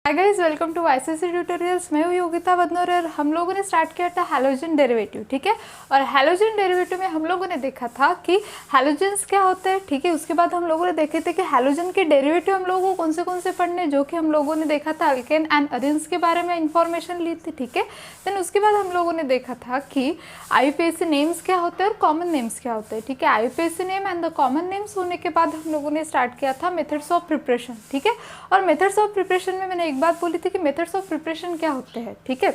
Hi guys, welcome to ICSE tutorials. मैं हूँ योगिता वदनोर और हम लोगों ने स्टार्ट किया था हैलोजन डेरिवेटिव। ठीक है, और हैलोजन डेरिवेटिव में हम लोगों ने देखा था कि हैलोजन्स क्या होते हैं। ठीक है, उसके बाद हम लोगों ने देखे थे कि हैलोजन के डेरिवेटिव हम लोगों को कौन से पढ़ने, जो कि हम लोगों ने देखा था अल्केन एंड अरिन्स के बारे में इंफॉर्मेशन ली थी। ठीक है, देन उसके बाद हम लोगों ने देखा था कि आईयूपीएसी नेम्स क्या होते हैं और कॉमन नेम्स क्या होते हैं। ठीक है, IUPAC name and the common names होने के बाद हम लोगों ने स्टार्ट किया था मेथड्स ऑफ प्रिपरेशन। ठीक है, और मेथड्स ऑफ प्रिपरेशन में मैंने एक बात बोली थी कि मेथड्स ऑफ प्रिपरेशन क्या होते हैं। ठीक है,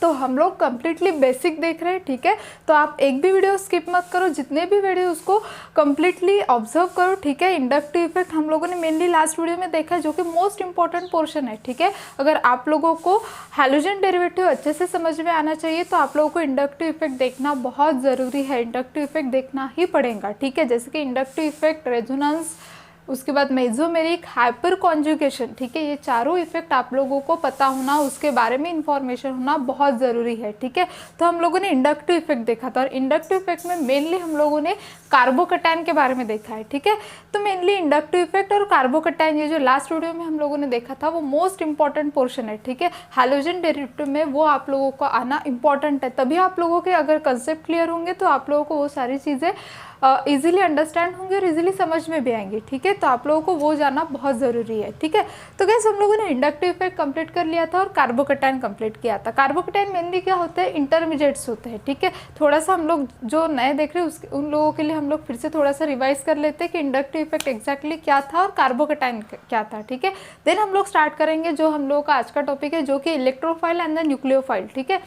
तो हम लोग कम्प्लीटली बेसिक देख रहे हैं। ठीक है, तो आप एक भी वीडियो स्किप मत करो, जितने भी वीडियो उसको कम्प्लीटली ऑब्जर्व करो। ठीक है, इंडक्टिव इफेक्ट हम लोगों ने मेनली लास्ट वीडियो में देखा है, जो कि मोस्ट इंपॉर्टेंट पोर्शन है। ठीक है, अगर आप लोगों को हैलोजन डेरिवेटिव अच्छे से समझ में आना चाहिए तो आप लोगों को इंडक्टिव इफेक्ट देखना बहुत ज़रूरी है। इंडक्टिव इफेक्ट देखना ही पड़ेगा। ठीक है, जैसे कि इंडक्टिव इफेक्ट, रेजोनेंस, उसके बाद मेसोमेरिक, हाइपर कॉन्जुगेशन। ठीक है, ये चारों इफेक्ट आप लोगों को पता होना, उसके बारे में इंफॉर्मेशन होना बहुत ज़रूरी है। ठीक है, तो हम लोगों ने इंडक्टिव इफेक्ट देखा था और इंडक्टिव इफेक्ट में मेनली हम लोगों ने कार्बोकैटायन के बारे में देखा है। ठीक है, तो मेनली इंडक्टिव इफेक्ट और कार्बोकैटायन, ये जो लास्ट वीडियो में हम लोगों ने देखा था, वो मोस्ट इंपॉर्टेंट पोर्शन है। ठीक है, हैलोजन डेरिवेटिव में वो आप लोगों को आना इंपॉर्टेंट है, तभी आप लोगों के अगर कंसेप्ट क्लियर होंगे तो आप लोगों को वो सारी चीज़ें इजीली अंडरस्टैंड होंगी और इजीली समझ में भी आएंगी। ठीक है, तो आप लोगों को वो जानना बहुत ज़रूरी है। ठीक है, तो गाइस हम लोगों ने इंडक्टिव इफेक्ट कंप्लीट कर लिया था और कार्बोकैटायन कंप्लीट किया था। कार्बोकैटायन मेनली क्या होते हैं, इंटरमीडिएट्स होते हैं। ठीक है, थोड़ा सा हम लोग जो नए देख रहे हैं उन लोगों के लिए हम लोग फिर से थोड़ा सा रिवाइज कर लेते हैं कि इंडक्टिव इफेक्ट एक्जैक्टली क्या था और कार्बोकैटायन क्या था। ठीक है, देन हम लोग स्टार्ट करेंगे जो हम लोगों का आज का टॉपिक है, जो कि इलेक्ट्रोफाइल एंड द न्यूक्लियोफाइल। ठीक है,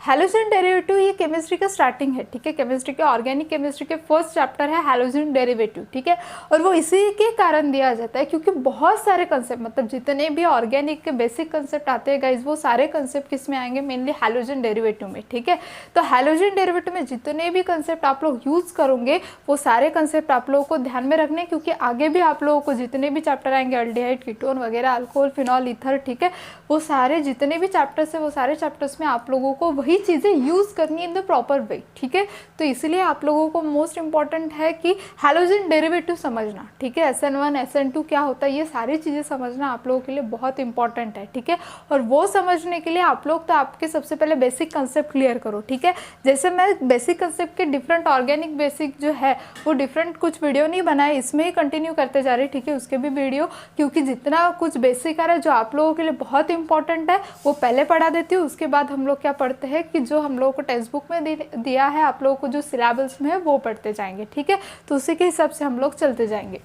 हैलोजन डेरिवेटिव ये केमिस्ट्री का स्टार्टिंग है। ठीक है, केमिस्ट्री के ऑर्गेनिक केमिस्ट्री के फर्स्ट चैप्टर है हैलोजन डेरिवेटिव। ठीक है, और वो इसी के कारण दिया जाता है क्योंकि बहुत सारे कंसेप्ट, मतलब जितने भी ऑर्गेनिक के बेसिक कंसेप्ट आते हैं गाइज, वो सारे कंसेप्ट किस में आएंगे, मेनली हैलोजन डेरिवेटिव में। ठीक है, तो हैलोजन डेरिवेटिव में जितने भी कंसेप्ट आप लोग यूज करोगे वो सारे कंसेप्ट आप लोगों को ध्यान में रखने, क्योंकि आगे भी आप लोगों को जितने भी चैप्टर आएंगे, अल्डिहाइड, कीटोन वगैरह, अल्कोहल, फिनॉल, ईथर, ठीक है, वो सारे जितने भी चैप्टर्स है वो सारे चैप्टर्स में आप लोगों को वही चीज़ें यूज़ करनी इन द प्रॉपर वे। ठीक है, तो इसलिए आप लोगों को मोस्ट इंपॉर्टेंट है कि हैलोजन डेरिवेटिव समझना। ठीक है, SN1 SN2 क्या होता है, ये सारी चीज़ें समझना आप लोगों के लिए बहुत इंपॉर्टेंट है। ठीक है, और वो समझने के लिए आप लोग तो आपके सबसे पहले बेसिक कंसेप्ट क्लियर करो। ठीक है, जैसे मैं बेसिक कंसेप्ट के डिफरेंट ऑर्गेनिक बेसिक जो है वो डिफरेंट कुछ वीडियो नहीं बनाए, इसमें ही कंटिन्यू करते जा रहे। ठीक है, उसके भी वीडियो, क्योंकि जितना कुछ बेसिक आ रहा है जो आप लोगों के लिए बहुत इंपॉर्टेंट है वो पहले पढ़ा देती हूँ। उसके बाद हम लोग क्या पढ़ते हैं कि जो हम लोगों को टेक्स्ट बुक में दिया है, आप लोगों को जो सिलेबस में है वो पढ़ते जाएंगे। ठीक है, तो उसी के हिसाब से हम लोग चलते जाएंगे।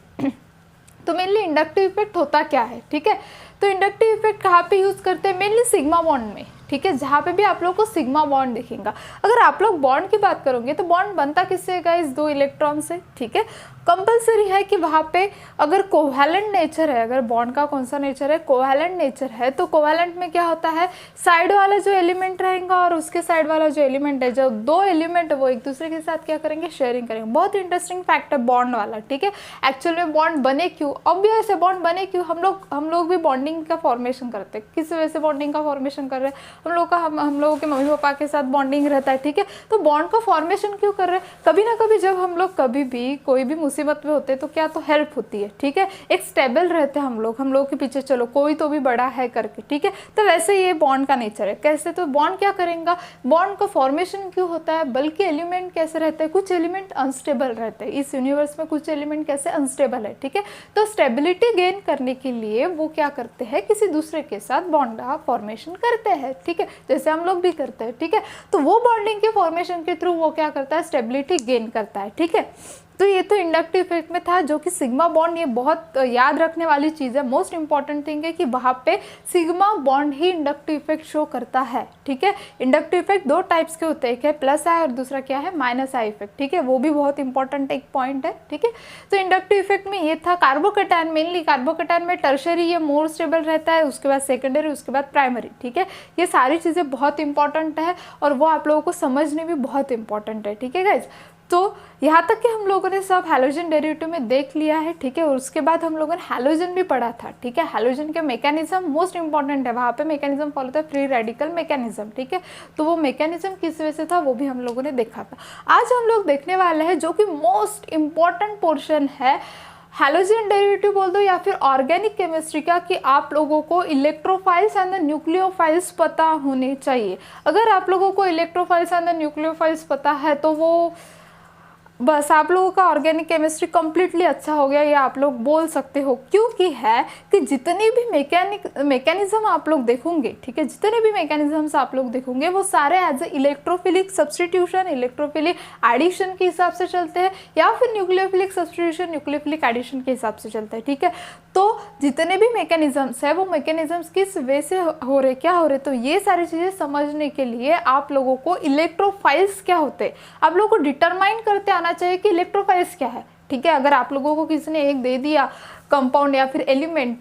तो मेनली इंडक्टिव इफेक्ट होता क्या है। ठीक है, तो इंडक्टिव इफेक्ट कहाँ पे यूज़ करते हैं, मेनली सिग्मा बॉन्ड में। ठीक है, जहाँ पे भी आप लोग को सिग्मा बॉन्ड दिखेगा। अगर आप लोग बॉन्ड की बात करोगे तो बॉन्ड बनता किससे गाइस, दो इलेक्ट्रॉन से। ठीक है, कंपलसरी है कि वहाँ पे अगर कोवैलेंट नेचर है, अगर बॉन्ड का कौन सा नेचर है, कोवैलेंट नेचर है, तो कोवैलेंट में क्या होता है, साइड वाला जो एलिमेंट रहेगा और उसके साइड वाला जो एलिमेंट है, जो दो एलिमेंट है वो एक दूसरे के साथ क्या करेंगे, शेयरिंग करेंगे। बहुत इंटरेस्टिंग फैक्ट है बॉन्ड वाला। ठीक है, एक्चुअल में बॉन्ड बने क्यों, ऑब्वियस है बॉन्ड बने क्यों, हम लोग भी बॉन्डिंग का फॉर्मेशन करते हैं। किस वजह से बॉन्डिंग का फॉर्मेशन कर रहे हैं, हम लोगों के मम्मी पापा के साथ बॉन्डिंग रहता है। ठीक है, तो बॉन्ड का फॉर्मेशन क्यों कर रहे हैं, कभी ना कभी जब हम लोग कभी भी कोई भी मुसीबत में होते हैं तो क्या, तो हेल्प होती है। ठीक है, एक स्टेबल रहते हैं हम लोग के पीछे, चलो कोई तो भी बड़ा है करके। ठीक है, तो वैसे ये बॉन्ड का नेचर है। कैसे, तो बॉन्ड क्या करेगा, बॉन्ड का फॉर्मेशन क्यों होता है, बल्कि एलिमेंट कैसे रहते हैं, कुछ एलिमेंट अनस्टेबल रहते हैं। इस यूनिवर्स में कुछ एलिमेंट कैसे अनस्टेबल है। ठीक है, तो स्टेबिलिटी गेन करने के लिए वो क्या करते हैं, किसी दूसरे के साथ बॉन्ड का फॉर्मेशन करते हैं। ठीक है, जैसे हम लोग भी करते हैं। ठीक है, तो वो बॉन्डिंग के फॉर्मेशन के थ्रू वो क्या करता है, स्टेबिलिटी गेन करता है। ठीक है, तो ये तो इंडक्टिव इफेक्ट में था, जो कि सिग्मा बॉन्ड, ये बहुत याद रखने वाली चीज़ है, मोस्ट इंपॉर्टेंट थिंग है कि वहाँ पे सिग्मा बॉन्ड ही इंडक्टिव इफेक्ट शो करता है। ठीक है, इंडक्टिव इफेक्ट दो टाइप्स के होते हैं, एक है प्लस आई और दूसरा क्या है, माइनस आई इफेक्ट। ठीक है, वो भी बहुत इंपॉर्टेंट एक पॉइंट है। ठीक है, तो इंडक्टिव इफेक्ट में ये था। कार्बोकैटायन, मेनली कार्बोकैटायन में टर्शरी ये मोर स्टेबल रहता है, उसके बाद सेकेंडरी, उसके बाद प्राइमरी। ठीक है, ये सारी चीज़ें बहुत इंपॉर्टेंट है और वो आप लोगों को समझने भी बहुत इंपॉर्टेंट है। ठीक है गाइज, तो यहाँ तक कि हम लोगों ने सब हैलोजन डेरिवेटिव में देख लिया है। ठीक है, और उसके बाद हम लोगों ने हैलोजन भी पढ़ा था। ठीक है, हैलोजन के मैकेनिज्म मोस्ट इंपॉर्टेंट है, वहाँ पे मैकेनिज्म फॉलो होता है, फ्री रेडिकल मैकेनिज्म। ठीक है, तो वो मैकेनिज्म किस वजह से था वो भी हम लोगों ने देखा था। आज हम लोग देखने वाले हैं जो कि मोस्ट इंपॉर्टेंट पोर्शन है हैलोजन डेरिवेटिव बोल दो या फिर ऑर्गेनिक केमिस्ट्री का, कि आप लोगों को इलेक्ट्रोफाइल्स एंड द न्यूक्लियोफाइल्स पता होने चाहिए। अगर आप लोगों को इलेक्ट्रोफाइल्स एंड द न्यूक्लियोफाइल्स पता है तो वो बस आप लोगों का ऑर्गेनिक केमिस्ट्री कम्प्लीटली अच्छा हो गया, ये आप लोग बोल सकते हो। क्योंकि है कि जितने भी मैकेनिज्म आप लोग देखोगे, ठीक है, जितने भी मैकेनिज्म्स आप लोग देखोगे वो सारे as a electrophilic substitution, electrophilic addition के हिसाब से चलते हैं, या फिर न्यूक्लियोफिलिक सब्सटीट्यूशन, न्यूक्लियोफिलिक एडिशन के हिसाब से चलते हैं, ठीक है। तो जितने भी मैकेनिज्म्स है वो मैकेनिज्म्स किस वे से हो रहे, क्या हो रहे, तो ये सारी चीज़ें समझने के लिए आप लोगों को इलेक्ट्रोफाइल्स क्या होते हैं आप लोगों को डिटरमाइन करते आना चाहिए कि इलेक्ट्रोफाइल्स क्या है, ठीक है। अगर आप लोगों को किसी ने एक दे दिया कंपाउंड या फिर एलिमेंट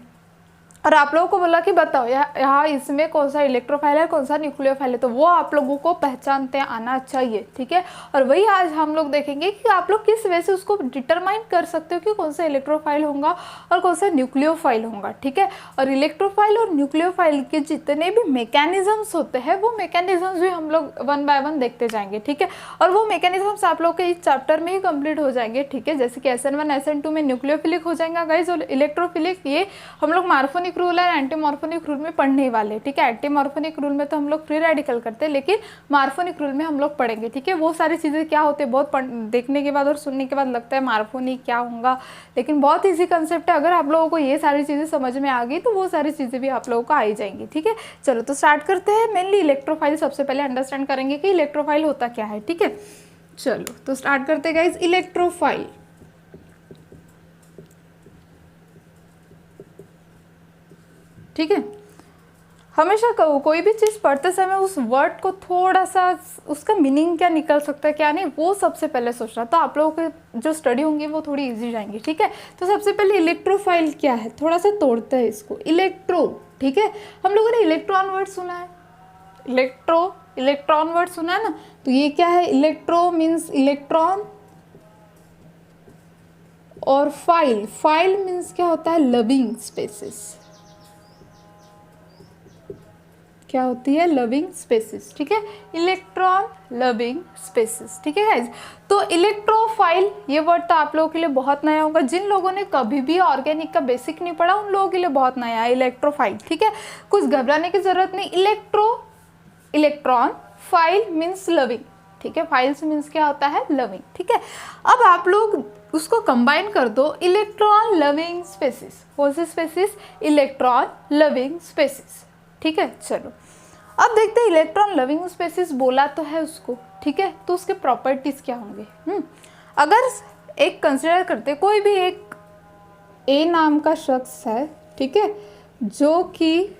और आप लोगों को बोला कि बताओ यहाँ इसमें कौन सा इलेक्ट्रोफाइल है, कौन सा न्यूक्लियोफाइल है, तो वो आप लोगों को पहचानते आना चाहिए, ठीक है। और वही आज हम लोग देखेंगे कि आप लोग किस वजह से उसको डिटरमाइन कर सकते हो कि कौन सा इलेक्ट्रोफाइल होगा और कौन सा न्यूक्लियोफाइल होगा, ठीक है। और इलेक्ट्रोफाइल और न्यूक्लियोफाइल के जितने भी मैकेनिज्म्स होते हैं वो मैकेनिज्म्स भी हम लोग वन बाय वन देखते जाएंगे, ठीक है। और वो मैकेनिज्म्स आप लोग के इस चैप्टर में ही कंप्लीट हो जाएंगे, ठीक है। जैसे कि SN1 SN2 में न्यूक्लियोफिलिक हो जाएगा गाइज, और इलेक्ट्रोफिलिक ये हम लोग मार्फोनिक रूल और एंटीमॉर्फोनिक रूल में पढ़ने वाले, ठीक है। एंटीमॉर्फोनिक रूल में तो हम लोग फ्री रेडिकल करते हैं, लेकिन मार्फोनिक रूल में हम लोग पढ़ेंगे, ठीक है। वो सारी चीज़ें क्या होते हैं बहुत देखने के बाद और सुनने के बाद लगता है मार्फोनिक क्या होगा, लेकिन बहुत ईजी कंसेप्ट है। अगर आप लोगों को ये सारी चीज़ें समझ में आ गई तो वो सारी चीज़ें भी आप लोगों को आई जाएंगी, ठीक है। चलो तो स्टार्ट करते हैं। मेनली इलेक्ट्रोफाइल सबसे पहले अंडरस्टैंड करेंगे कि इलेक्ट्रोफाइल होता क्या है, ठीक है। चलो तो स्टार्ट करते हैं गाइज। इलेक्ट्रोफाइल, ठीक है। हमेशा कोई भी चीज़ पढ़ते समय उस वर्ड को थोड़ा सा उसका मीनिंग क्या निकल सकता है क्या नहीं वो सबसे पहले सोचना, तो आप लोगों की जो स्टडी होंगी वो थोड़ी इजी जाएंगी, ठीक है। तो सबसे पहले इलेक्ट्रोफाइल क्या है थोड़ा सा तोड़ते हैं इसको। इलेक्ट्रो, ठीक है, हम लोगों ने इलेक्ट्रॉन वर्ड सुना है, इलेक्ट्रॉन वर्ड सुना है ना, तो ये क्या है, इलेक्ट्रो मीन्स इलेक्ट्रॉन, और फाइल मीन्स क्या होता है, लविंग स्पेसिस, क्या होती है, लविंग स्पेसिस, ठीक है। इलेक्ट्रॉन लविंग स्पेसिस, ठीक है गाइज। तो इलेक्ट्रोफाइल ये वर्ड तो आप लोगों के लिए बहुत नया होगा, जिन लोगों ने कभी भी ऑर्गेनिक का बेसिक नहीं पढ़ा उन लोगों के लिए बहुत नया है इलेक्ट्रोफाइल, ठीक है। कुछ घबराने की जरूरत नहीं। इलेक्ट्रॉन, फाइल मीन्स लविंग, ठीक है। फाइल्स मीन्स क्या होता है, लविंग, ठीक है। अब आप लोग उसको कंबाइन कर दो, इलेक्ट्रॉन लविंग स्पेसिस, कौन सी स्पेसिस, इलेक्ट्रॉन लविंग स्पेसिस, ठीक है। चलो अब देखते हैं इलेक्ट्रॉन लविंग स्पेसिस बोला तो है उसको, ठीक है, तो उसके प्रॉपर्टीज क्या होंगे। अगर एक कंसिडर करते कोई भी एक ए नाम का शख्स है, ठीक है, जो कि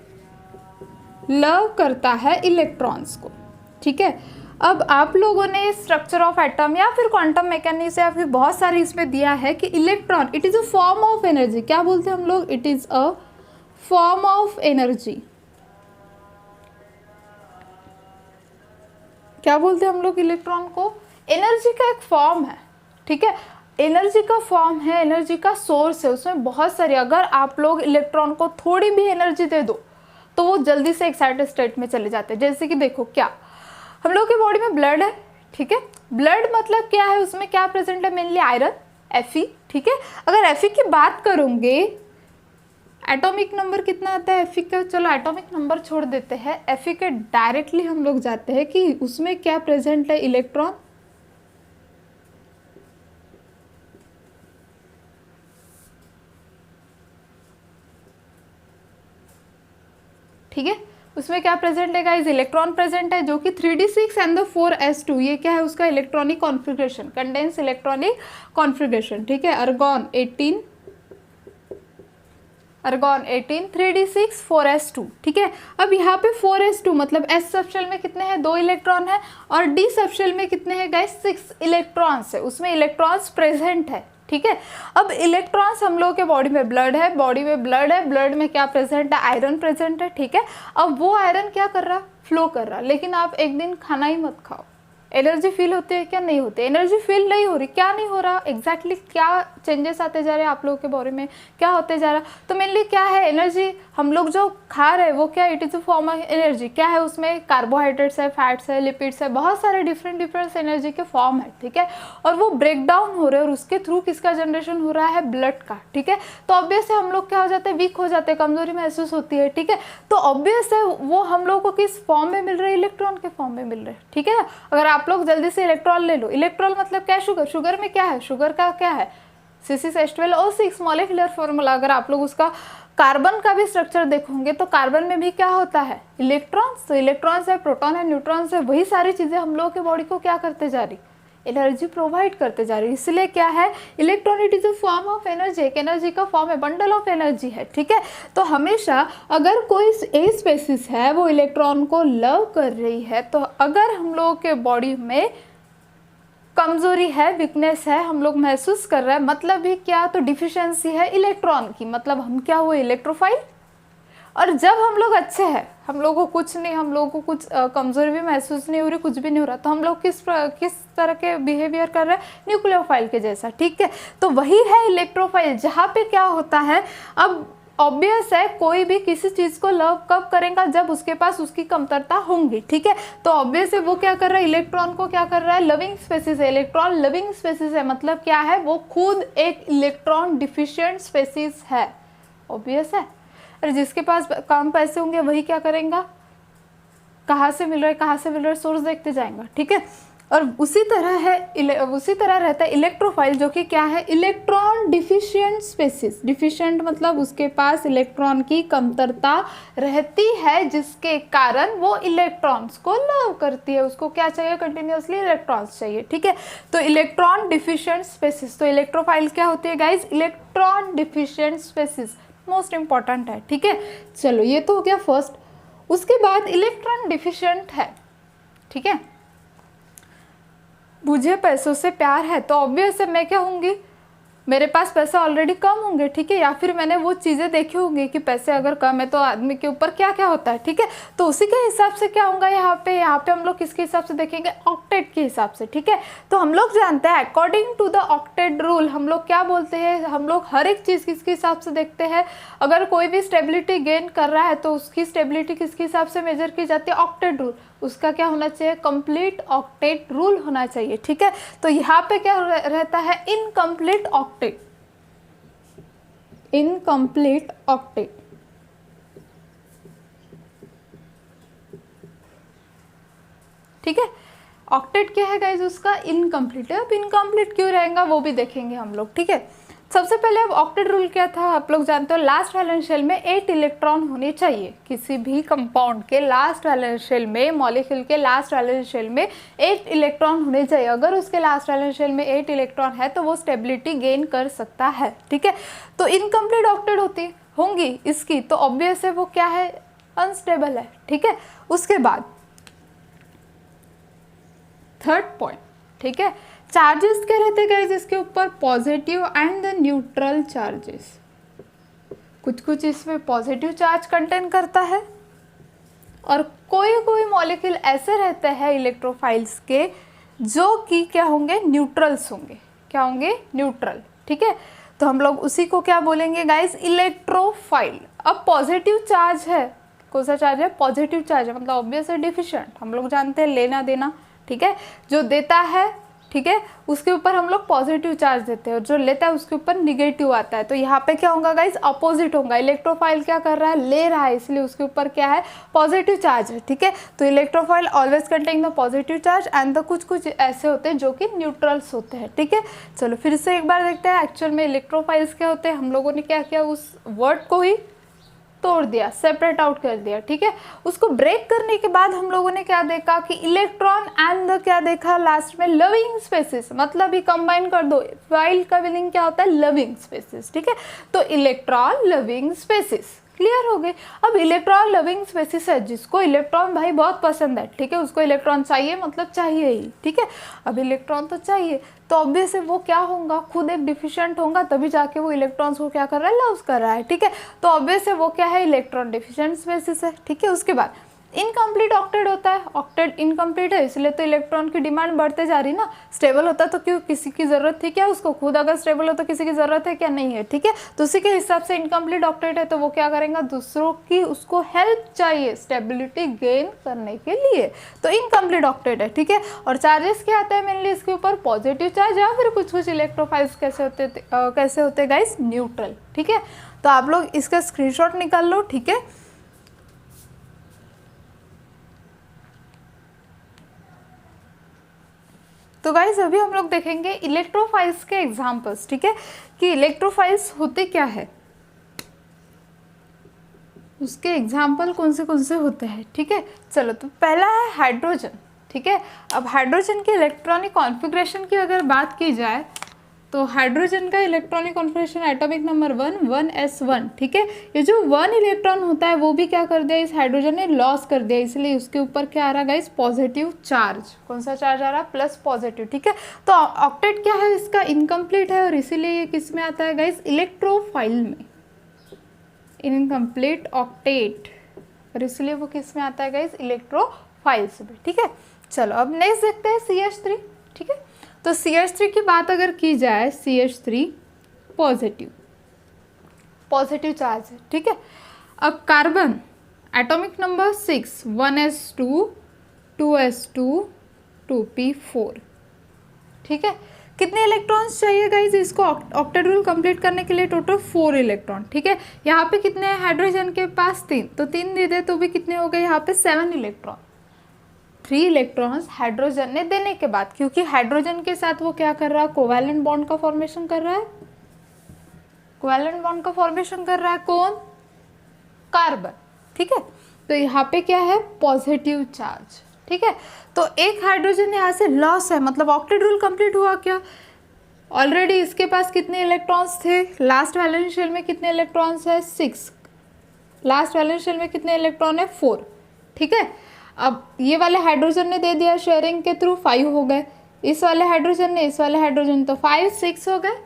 लव करता है इलेक्ट्रॉन्स को, ठीक है। अब आप लोगों ने स्ट्रक्चर ऑफ एटम या फिर क्वांटम मैकेनिक्स या फिर बहुत सारी इसमें दिया है कि electron it is a form of energy, क्या बोलते हैं हम लोग, it is a form of energy, क्या बोलते हैं हम लोग इलेक्ट्रॉन को, एनर्जी का एक फॉर्म है, ठीक है। एनर्जी का फॉर्म है, एनर्जी का सोर्स है, उसमें बहुत सारी, अगर आप लोग इलेक्ट्रॉन को थोड़ी भी एनर्जी दे दो तो वो जल्दी से एक्साइटेड स्टेट में चले जाते हैं। जैसे कि देखो क्या हम लोग की बॉडी में ब्लड है, ठीक है, ब्लड मतलब क्या है, उसमें क्या प्रेजेंट है, मेनली आयरन, Fe, ठीक है। अगर Fe की बात करूंगे एटॉमिक नंबर कितना आता है Fe का, चलो एटॉमिक नंबर छोड़ देते हैं, Fe के डायरेक्टली हम लोग जाते हैं कि उसमें क्या प्रेजेंट है, इलेक्ट्रॉन, ठीक है। उसमें क्या प्रेजेंट है गाइस, इलेक्ट्रॉन प्रेजेंट है, जो कि 3d6 एंड द 4s2, ये क्या है उसका electronic configuration, condense electronic configuration, ठीक है। आर्गॉन 18 3d6 4s2, ठीक है। अब यहाँ पे 4s2 मतलब s सबशेल में कितने हैं, 2 इलेक्ट्रॉन है, और d सबशेल में कितने हैं गाइस, 6 इलेक्ट्रॉन्स है, उसमें इलेक्ट्रॉन्स प्रेजेंट है, ठीक है। अब इलेक्ट्रॉन्स हम लोग के बॉडी में ब्लड है, ब्लड में क्या प्रेजेंट है, आयरन प्रेजेंट है, ठीक है। अब वो आयरन क्या कर रहा, फ्लो कर रहा, लेकिन आप एक दिन खाना ही मत खाओ, एनर्जी फील होती है क्या? नहीं होती। एनर्जी फील नहीं हो रही, क्या नहीं हो रहा एग्जैक्टली क्या चेंजेस आते जा रहे हैं आप लोगों के बॉडी में, क्या होते जा रहा? तो मेनली क्या है, एनर्जी हम लोग जो खा रहे हैं वो क्या, it is a form of energy. क्या है उसमें? कार्बोहाइड्रेट्स है, फैट्स है, लिपिड्स है, बहुत सारे डिफरेंट एनर्जी के फॉर्म है, ठीक है। और वो ब्रेक डाउन हो रहे हैं और उसके थ्रू किसका जनरेशन हो रहा है? ब्लड का, ठीक है। तो ऑब्वियस है हम लोग क्या हो जाते हैं? वीक हो जाते हैं, कमजोरी महसूस होती है, ठीक है। तो ऑब्वियस है वो हम लोग को किस फॉर्म में मिल रहे हैं? इलेक्ट्रॉन के फॉर्म में मिल रहे हैं, ठीक है। अगर आप लोग जल्दी से इलेक्ट्रॉन ले लो, इलेक्ट्रॉन मतलब क्या? शुगर। शुगर में क्या है? शुगर का क्या है? C6H12O6 molecular formula. अगर आप लोग उसका कार्बन का भी स्ट्रक्चर देखोगे तो कार्बन में भी क्या होता है? इलेक्ट्रॉन्स। तो इलेक्ट्रॉन्स है, प्रोटॉन है, न्यूट्रॉन्स है, वही सारी चीजें हम लोगों के बॉडी को क्या करते जा रही? एनर्जी प्रोवाइड करते जा रही है। इसलिए क्या है? Electron it is a form of energy, एक एनर्जी का फॉर्म है, बंडल ऑफ एनर्जी है, ठीक है। तो हमेशा अगर कोई ए स्पेसिस है वो इलेक्ट्रॉन को लव कर रही है, तो अगर हम लोगों के बॉडी में कमजोरी है, वीकनेस है, हम लोग महसूस कर रहे हैं, मतलब भी क्या? तो डिफिशियंसी है इलेक्ट्रॉन की, मतलब हम क्या हुए? इलेक्ट्रोफाइल। और जब हम लोग अच्छे हैं, हम लोगों को कुछ नहीं, हम लोगों को कुछ कमजोरी भी महसूस नहीं हो रही, कुछ भी नहीं हो रहा, तो हम लोग किस तरह के बिहेवियर कर रहे हैं? न्यूक्लियोफाइल के जैसा, ठीक है। तो वही है इलेक्ट्रोफाइल, जहाँ पे क्या होता है, अब ऑब्वियस है कोई भी किसी चीज को लव कब करेगा? जब उसके पास उसकी कमतरता होंगी, ठीक है। तो ऑब्वियस है वो क्या कर रहा है? इलेक्ट्रॉन को क्या कर रहा है? लविंग स्पेसिस है। इलेक्ट्रॉन लविंग स्पेसिस है, मतलब क्या है? वो खुद एक इलेक्ट्रॉन डिफिशिएंट स्पेसिस है, ऑब्वियस है। अरे जिसके पास कम पैसे होंगे वही क्या करेगा? कहाँ से मिल रहा है, कहाँ से मिल रहा है, सोर्स देखते जाएगा, ठीक है। और उसी तरह रहता है इलेक्ट्रोफाइल, जो कि क्या है? Electron deficient spaces. डिफिशिएंट मतलब उसके पास इलेक्ट्रॉन की कमतरता रहती है, जिसके कारण वो इलेक्ट्रॉन्स को लव करती है। उसको क्या चाहिए? कंटिन्यूअसली इलेक्ट्रॉन्स चाहिए, ठीक है। तो इलेक्ट्रॉन डिफिशिएंट स्पेसिस, तो इलेक्ट्रोफाइल क्या होती है guys? Electron deficient species most important है, ठीक है। चलो ये तो हो गया फर्स्ट। उसके बाद इलेक्ट्रॉन डिफिशिएंट है, ठीक है। मुझे पैसों से प्यार है, तो ऑब्वियस है मैं क्या होंगी? मेरे पास पैसे ऑलरेडी कम होंगे, ठीक है। या फिर मैंने वो चीज़ें देखी होंगी कि पैसे अगर कम है तो आदमी के ऊपर क्या क्या होता है, ठीक है। तो उसी के हिसाब से क्या होगा यहाँ पे हम लोग किसके हिसाब से देखेंगे? ऑक्टेट के हिसाब से, ठीक है। तो हम लोग जानते हैं according to the octet rule हम लोग क्या बोलते हैं? हम लोग हर एक चीज़ किसके हिसाब से देखते हैं? अगर कोई भी स्टेबिलिटी गेन कर रहा है तो उसकी स्टेबिलिटी किसके हिसाब से मेजर की जाती है? Octet rule. उसका क्या होना चाहिए? कंप्लीट ऑक्टेट रूल होना चाहिए, ठीक है। तो यहाँ पे क्या रहता है? इनकम्प्लीट ऑक्टेट, इनकम्प्लीट ऑक्टेट, ठीक है। ऑक्टेट क्या है गाइज? उसका इनकम्प्लीट है। अब इनकम्प्लीट क्यों रहेगा वो भी देखेंगे हम लोग, ठीक है। सबसे पहले अब ऑक्टेट रूल क्या था? आप लोग जानते हो लास्ट वैलेंस शेल में 8 इलेक्ट्रॉन होने चाहिए। किसी भी कंपाउंड के लास्ट वैलेंस शेल में, मॉलिक्यूल के लास्ट वैलेंस शेल में 8 इलेक्ट्रॉन होने चाहिए। अगर उसके लास्ट वैलेंस शेल में 8 इलेक्ट्रॉन है तो वो स्टेबिलिटी गेन कर सकता है, ठीक है। तो इनकम्प्लीट ऑक्टेट होंगी इसकी, तो ऑब्वियस है वो क्या है? अनस्टेबल है, ठीक है। उसके बाद थर्ड पॉइंट, ठीक है, चार्जेस क्या रहते हैं इसके ऊपर? Positive and the neutral charges. कुछ इसमें पॉजिटिव चार्ज कंटेन करता है और कोई मॉलिक्यूल ऐसे रहते हैं इलेक्ट्रोफाइल्स के जो कि क्या होंगे? न्यूट्रल्स होंगे। क्या होंगे? न्यूट्रल, ठीक है। तो हम लोग उसी को क्या बोलेंगे गाइस? इलेक्ट्रोफाइल। अब पॉजिटिव चार्ज है, कौन सा चार्ज है? पॉजिटिव चार्ज है, मतलब ऑब्वियस है डिफिशिएंट। हम लोग जानते हैं लेना देना, ठीक है। जो देता है, ठीक है, उसके ऊपर हम लोग पॉजिटिव चार्ज देते हैं और जो लेता है उसके ऊपर निगेटिव आता है। तो यहाँ पे क्या होगा गाइस? अपोजिट होगा। इलेक्ट्रोफाइल क्या कर रहा है? ले रहा है, इसलिए उसके ऊपर क्या है? पॉजिटिव चार्ज है, ठीक है। तो electrophile always contain the positive charge and the कुछ ऐसे होते हैं जो कि न्यूट्रल्स होते हैं, ठीक है। चलो फिर से एक बार देखते हैं एक्चुअल में इलेक्ट्रोफाइल्स क्या होते हैं। हम लोगों ने क्या किया? उस वर्ड को ही तोड़ दिया, सेपरेट आउट कर दिया, ठीक है। उसको ब्रेक करने के बाद हम लोगों ने क्या देखा कि इलेक्ट्रॉन एंड द क्या देखा लास्ट में? लविंग स्पेसिस, मतलब ही कंबाइन कर दो। फाइल का मीनिंग क्या होता है? लविंग स्पेसिस, ठीक है। तो इलेक्ट्रॉन लविंग स्पेसिस क्लियर हो गई। अब इलेक्ट्रॉन लविंग स्पेसिस है, जिसको इलेक्ट्रॉन भाई बहुत पसंद है, ठीक है, उसको इलेक्ट्रॉन चाहिए, मतलब चाहिए ही, ठीक है। अब इलेक्ट्रॉन तो चाहिए, तो ऑब्वियस है वो क्या होगा? खुद एक डिफिशिएंट होगा, तभी जाके वो इलेक्ट्रॉन्स को क्या कर रहा है? लव कर रहा है, ठीक है। तो ऑब्वियस है वो क्या है? इलेक्ट्रॉन डिफिशिएंट स्पेसिस है, ठीक है। उसके बाद इनकम्प्लीट ऑक्टेट होता है, ऑक्टेट इनकम्प्लीट है इसलिए तो इलेक्ट्रॉन की डिमांड बढ़ते जा रही ना। स्टेबल होता तो क्यों किसी की ज़रूरत थी क्या उसको, खुद अगर स्टेबल हो तो किसी की ज़रूरत है क्या, नहीं है, ठीक है। तो उसी के हिसाब से इनकम्प्लीट ऑक्टेट है तो वो क्या करेंगे, दूसरों की उसको हेल्प चाहिए स्टेबिलिटी गेन करने के लिए, तो इनकम्प्लीट ऑक्टेट है, ठीक है। और चार्जेस क्या आता है मेनली इसके ऊपर, पॉजिटिव चार्ज या फिर कुछ कुछ इलेक्ट्रोफाइल्स कैसे होते गाइस, न्यूट्रल, ठीक है। तो आप लोग इसका स्क्रीनशॉट निकाल लो, ठीक है। तो गाइस अभी हम लोग देखेंगे इलेक्ट्रोफाइल्स के एग्जांपल्स, ठीक है, कि इलेक्ट्रोफाइल्स होते क्या है, उसके एग्जाम्पल कौन से होते हैं, ठीक है। चलो तो पहला है हाइड्रोजन, ठीक है। अब हाइड्रोजन के इलेक्ट्रॉनिक कॉन्फ़िगरेशन की अगर बात की जाए तो हाइड्रोजन का electronic configuration atomic number 1 1s1, ठीक है। ये जो 1 इलेक्ट्रॉन होता है वो भी क्या कर दिया इस हाइड्रोजन ने, लॉस कर दिया, इसलिए उसके ऊपर क्या आ रहा है गाइस, पॉजिटिव चार्ज। कौन सा चार्ज आ रहा है, प्लस पॉजिटिव, ठीक है। तो ऑक्टेट क्या है इसका, इनकम्प्लीट है और इसीलिए ये किस में आता है गाइस, इलेक्ट्रोफाइल में, इनकम्प्लीट ऑक्टेट, और इसलिए वो किस में आता है गाइस, इलेक्ट्रोफाइल्स में, ठीक है। चलो अब नेक्स्ट देखते हैं CH3, ठीक है। तो CH3 की बात अगर की जाए, CH3 पॉजिटिव चार्ज है, ठीक है। अब carbon atomic number 6 1s2 2s2 2p4, ठीक है। कितने इलेक्ट्रॉन्स चाहिए गाइज इसको ऑक्टेट रूल कंप्लीट करने के लिए, टोटल 4 इलेक्ट्रॉन, ठीक है। यहाँ पे कितने हैं हाइड्रोजन के पास 3, तो 3 दे दे तो भी कितने हो गए यहाँ पे 7 इलेक्ट्रॉन, 3 इलेक्ट्रॉन्स हाइड्रोजन ने देने के बाद, क्योंकि हाइड्रोजन के साथ वो क्या कर रहा है, कोवैलेंट बॉन्ड का फॉर्मेशन कर रहा है, कोवैलेंट बॉन्ड का फॉर्मेशन कर रहा है कौन, कार्बन, ठीक है। तो यहाँ पे क्या है, पॉजिटिव चार्ज, ठीक है। तो एक हाइड्रोजन यहाँ से लॉस है, मतलब ऑक्टेट रूल कंप्लीट हुआ क्या, ऑलरेडी इसके पास कितने इलेक्ट्रॉन्स थे, लास्ट वैलेंस शेल में कितने इलेक्ट्रॉन्स है 6, लास्ट वैलेंस शेल में कितने इलेक्ट्रॉन है 4, ठीक है। अब ये वाले हाइड्रोजन ने दे दिया शेयरिंग के थ्रू 5 हो गए, इस वाले हाइड्रोजन ने, इस वाले हाइड्रोजन, तो 5 6 हो गए,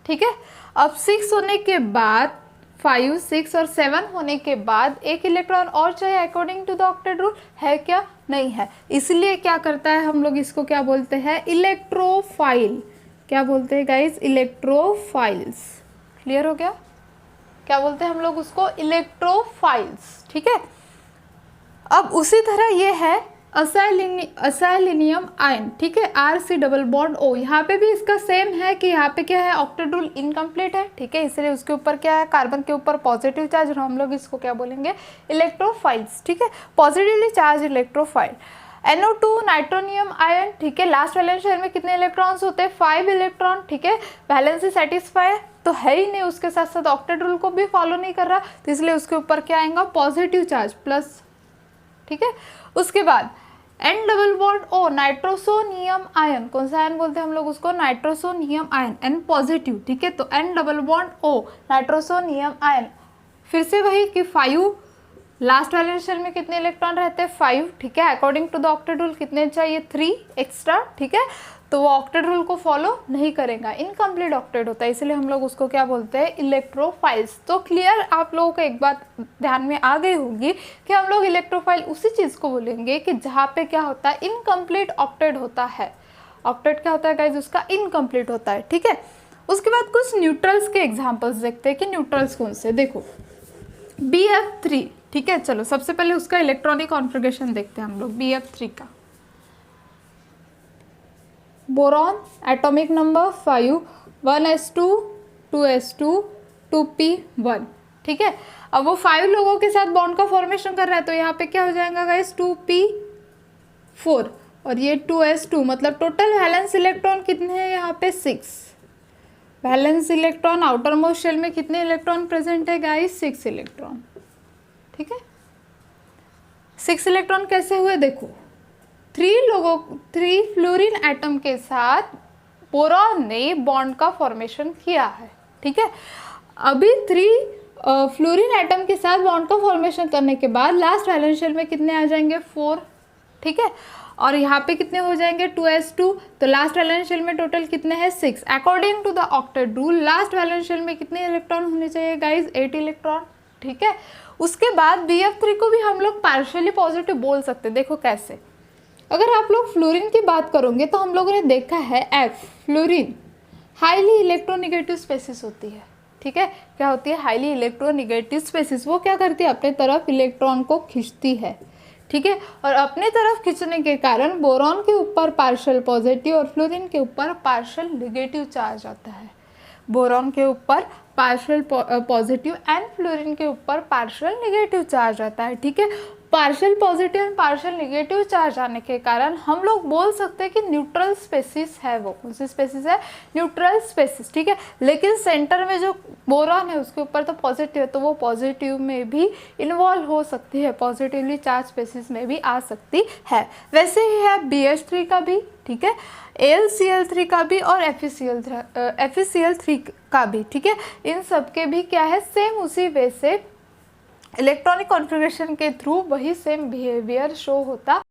ठीक है। अब 6 होने के बाद 5 6 और 7 होने के बाद एक इलेक्ट्रॉन और चाहिए according to the octet rule, है क्या, नहीं है, इसलिए क्या करता है हम लोग इसको क्या बोलते हैं, इलेक्ट्रोफाइल, क्या बोलते हैं गाइज, इलेक्ट्रोफाइल्स, क्लियर हो गया, क्या बोलते हैं हम लोग उसको, इलेक्ट्रोफाइल्स, ठीक है। अब उसी तरह ये है असाइलिनियम आयन, ठीक है, RC डबल बॉन्ड O, यहाँ पे भी इसका सेम है कि यहाँ पे क्या है, ऑक्टेट रूल इनकम्प्लीट है, ठीक है, इसलिए उसके ऊपर क्या है, कार्बन के ऊपर पॉजिटिव चार्ज, और हम लोग इसको क्या बोलेंगे, इलेक्ट्रोफाइल्स, ठीक है, positively charge electrophile. NO2 nitronium ion, ठीक है, लास्ट वैलेंस शेल में कितने इलेक्ट्रॉन्स होते हैं, 5 इलेक्ट्रॉन, ठीक है, वैलेंसी सेटिस्फाई तो है ही नहीं, उसके साथ साथ ऑक्टेट रूल को भी फॉलो नहीं कर रहा, तो इसलिए उसके ऊपर क्या आएगा, पॉजिटिव चार्ज प्लस, ठीक है। उसके बाद N double bond O nitrosonium ion, कौन सा आयन बोलते हैं हम लोग उसको, नाइट्रोसोनियम आयन, N पॉजिटिव, ठीक है। तो N double bond O nitrosonium ion, फिर से वही कि 5, लास्ट वैलेंस शेल में कितने इलेक्ट्रॉन रहते हैं 5, ठीक है, according to the octet rule कितने चाहिए 3 एक्स्ट्रा, ठीक है। तो वो ऑक्टेट रूल को फॉलो नहीं करेगा, इनकम्प्लीट ऑक्टेट होता है, इसलिए हम लोग उसको क्या बोलते हैं, इलेक्ट्रोफाइल्स। तो क्लियर आप लोगों को एक बात ध्यान में आ गई होगी कि हम लोग इलेक्ट्रोफाइल उसी चीज़ को बोलेंगे कि जहाँ पे क्या होता है, इनकम्प्लीट ऑक्टेट होता है, ऑक्टेट क्या होता है गाइज, उसका इनकम्प्लीट होता है, ठीक है। उसके बाद कुछ न्यूट्रल्स के एग्जाम्पल्स देखते हैं कि न्यूट्रल्स कौन से, देखो BF3, ठीक है। चलो सबसे पहले उसका इलेक्ट्रॉनिक कॉन्फ़िगरेशन देखते हैं हम लोग, BF3 का, boron atomic number 5 1s2 2s2 2p1, ठीक है। अब वो 5 लोगों के साथ बॉन्ड का फॉर्मेशन कर रहा है, तो यहाँ पे क्या हो जाएगा गाइस, 2p4 और ये 2s2, मतलब टोटल वैलेंस इलेक्ट्रॉन कितने हैं यहाँ पे 6, valence electron outermost shell में कितने इलेक्ट्रॉन प्रेजेंट है गाइस, 6 इलेक्ट्रॉन, ठीक है। 6 इलेक्ट्रॉन कैसे हुए, देखो 3 फ्लोरीन एटम के साथ बोरॉन ने बॉन्ड का फॉर्मेशन किया है, ठीक है। अभी 3 फ्लोरीन एटम के साथ बॉन्ड का फॉर्मेशन करने के बाद लास्ट वैलेंस शेल में कितने आ जाएंगे 4, ठीक है, और यहाँ पे कितने हो जाएंगे 2s2, तो लास्ट वैलेंस शेल में टोटल कितने हैं 6, according to the octet rule last valence shell में कितने इलेक्ट्रॉन होने चाहिए गाइज, 8 इलेक्ट्रॉन, ठीक है। उसके बाद BF3 को भी हम लोग पार्शियली पॉजिटिव बोल सकते हैं। देखो कैसे, अगर आप लोग फ्लोरीन की बात करोगे तो हम लोगों ने देखा है F fluorine highly electronegative species होती है, ठीक है। क्या होती है? Highly electronegative species. वो क्या करती है? अपने तरफ इलेक्ट्रॉन को खींचती है, ठीक है। और अपने तरफ खींचने के कारण बोरॉन के ऊपर पार्शियल पॉजिटिव और फ्लोरीन के ऊपर पार्शियल नेगेटिव चार्ज आता है। बोरॉन के ऊपर पार्शियल पॉजिटिव एंड फ्लोरीन के ऊपर पार्शियल नेगेटिव चार्ज आता है, ठीक है। Partial positive and partial negative charge आने के कारण हम लोग बोल सकते हैं कि न्यूट्रल स्पेसिस है। वो कौन सी स्पेसिस है? न्यूट्रल स्पेसिस, ठीक है। लेकिन सेंटर में जो बोरॉन है उसके ऊपर तो पॉजिटिव है, तो वो पॉजिटिव में भी इन्वॉल्व हो सकती है, पॉजिटिवली चार्ज स्पेसिस में भी आ सकती है। वैसे ही है BH3 का भी, ठीक है, AlCl3 का भी और FeCl3 का भी, ठीक है। इन सब के भी क्या है? सेम उसी वे से इलेक्ट्रॉनिक कॉन्फ़िगरेशन के थ्रू वही सेम बिहेवियर शो होता